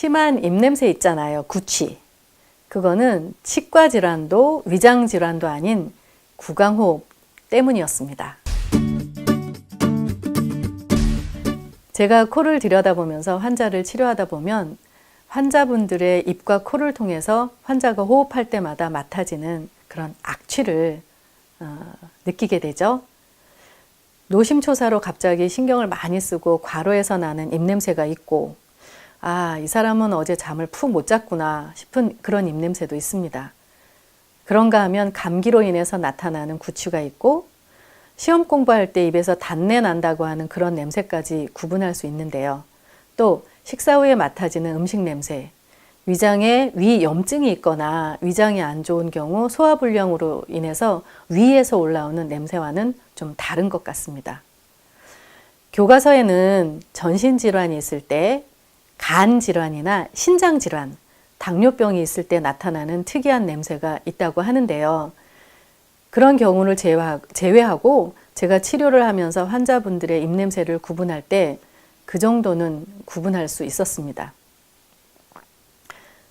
심한 입냄새 있잖아요. 구취. 그거는 치과 질환도 위장 질환도 아닌 구강호흡 때문이었습니다. 제가 코를 들여다보면서 환자를 치료하다 보면 환자분들의 입과 코를 통해서 환자가 호흡할 때마다 맡아지는 그런 악취를 느끼게 되죠. 노심초사로 갑자기 신경을 많이 쓰고 과로해서 나는 입냄새가 있고, 이 사람은 어제 잠을 푹 못 잤구나 싶은 그런 입냄새도 있습니다. 그런가 하면 감기로 인해서 나타나는 구취가 있고, 시험 공부할 때 입에서 단내 난다고 하는 그런 냄새까지 구분할 수 있는데요. 또 식사 후에 맡아지는 음식 냄새, 위장에 위염증이 있거나 위장이 안 좋은 경우 소화불량으로 인해서 위에서 올라오는 냄새와는 좀 다른 것 같습니다. 교과서에는 전신질환이 있을 때 간 질환이나 신장 질환, 당뇨병이 있을 때 나타나는 특이한 냄새가 있다고 하는데요. 그런 경우를 제외하고 제가 치료를 하면서 환자분들의 입냄새를 구분할 때 그 정도는 구분할 수 있었습니다.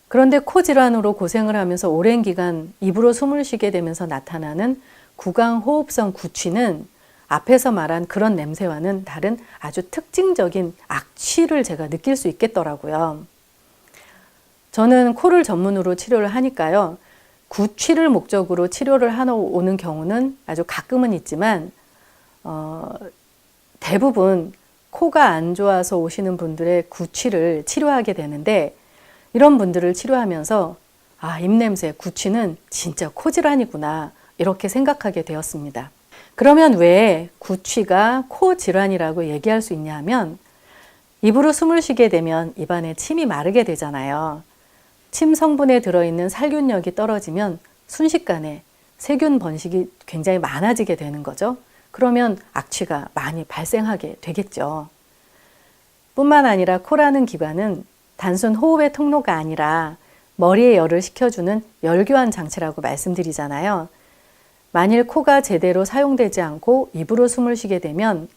그런데 코 질환으로 고생을 하면서 오랜 기간 입으로 숨을 쉬게 되면서 나타나는 구강호흡성 구취는 앞에서 말한 그런 냄새와는 다른 아주 특징적인 악취를 제가 느낄 수 있겠더라고요. 저는 코를 전문으로 치료를 하니까요. 구취를 목적으로 치료를 하러 오는 경우는 아주 가끔은 있지만 대부분 코가 안 좋아서 오시는 분들의 구취를 치료하게 되는데, 이런 분들을 치료하면서 입냄새, 구취는 진짜 코 질환이구나 이렇게 생각하게 되었습니다. 그러면 왜 구취가 코 질환이라고 얘기할 수 있냐 하면, 입으로 숨을 쉬게 되면 입안에 침이 마르게 되잖아요. 침 성분에 들어있는 살균력이 떨어지면 순식간에 세균 번식이 굉장히 많아지게 되는 거죠. 그러면 악취가 많이 발생하게 되겠죠. 뿐만 아니라 코라는 기관은 단순 호흡의 통로가 아니라 머리에 열을 식혀주는 열교환 장치라고 말씀드리잖아요. 만일 코가 제대로 사용되지 않고 입으로 숨을 쉬게 되면,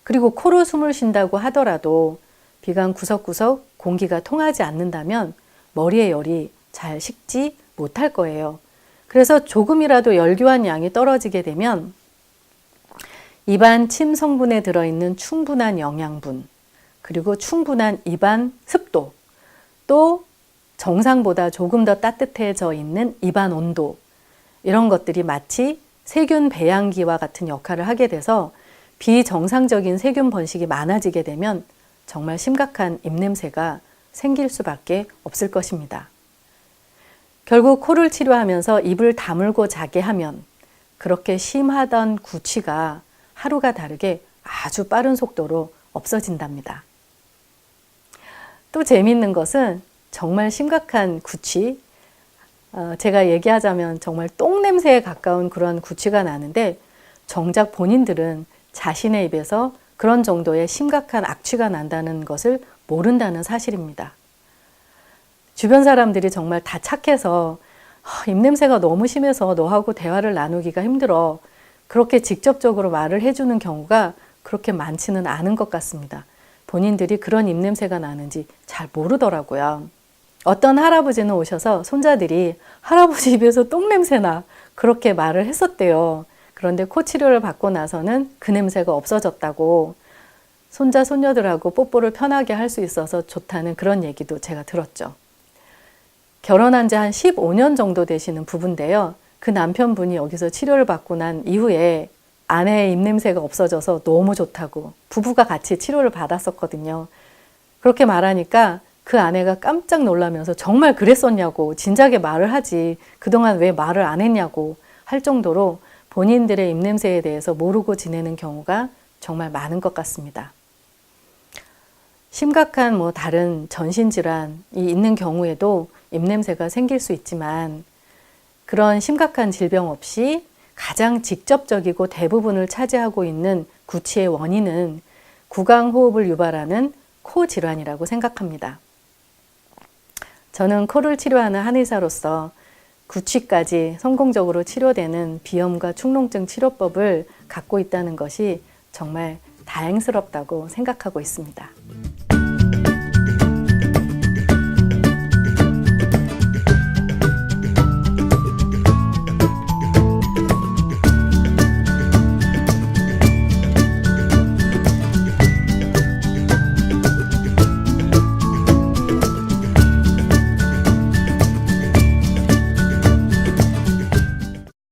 그리고 코로 숨을 쉰다고 하더라도 비강 구석구석 공기가 통하지 않는다면 머리에 열이 잘 식지 못할 거예요. 그래서 조금이라도 열교환 양이 떨어지게 되면 입안 침 성분에 들어있는 충분한 영양분, 그리고 충분한 입안 습도, 또 정상보다 조금 더 따뜻해져 있는 입안 온도, 이런 것들이 마치 세균 배양기와 같은 역할을 하게 돼서 비정상적인 세균 번식이 많아지게 되면 정말 심각한 입냄새가 생길 수밖에 없을 것입니다. 결국 코를 치료하면서 입을 다물고 자게 하면 그렇게 심하던 구취가 하루가 다르게 아주 빠른 속도로 없어진답니다. 또 재미있는 것은 정말 심각한 구취, 제가 얘기하자면 정말 똥냄새에 가까운 그런 구취가 나는데, 정작 본인들은 자신의 입에서 그런 정도의 심각한 악취가 난다는 것을 모른다는 사실입니다. 주변 사람들이 정말 다 착해서 입냄새가 너무 심해서 너하고 대화를 나누기가 힘들어, 그렇게 직접적으로 말을 해주는 경우가 그렇게 많지는 않은 것 같습니다. 본인들이 그런 입냄새가 나는지 잘 모르더라고요. 어떤 할아버지는 오셔서 손자들이 할아버지 입에서 똥냄새나 그렇게 말을 했었대요. 그런데 코 치료를 받고 나서는 그 냄새가 없어졌다고, 손자 손녀들하고 뽀뽀를 편하게 할 수 있어서 좋다는 그런 얘기도 제가 들었죠. 결혼한 지 한 15년 정도 되시는 부부인데요. 그 남편분이 여기서 치료를 받고 난 이후에 아내의 입냄새가 없어져서 너무 좋다고 부부가 같이 치료를 받았었거든요. 그렇게 말하니까 그 아내가 깜짝 놀라면서 정말 그랬었냐고, 진작에 말을 하지 그동안 왜 말을 안 했냐고 할 정도로 본인들의 입냄새에 대해서 모르고 지내는 경우가 정말 많은 것 같습니다. 심각한 다른 전신질환이 있는 경우에도 입냄새가 생길 수 있지만, 그런 심각한 질병 없이 가장 직접적이고 대부분을 차지하고 있는 구취의 원인은 구강호흡을 유발하는 코 질환이라고 생각합니다. 저는 코를 치료하는 한의사로서 구취까지 성공적으로 치료되는 비염과 축농증 치료법을 갖고 있다는 것이 정말 다행스럽다고 생각하고 있습니다.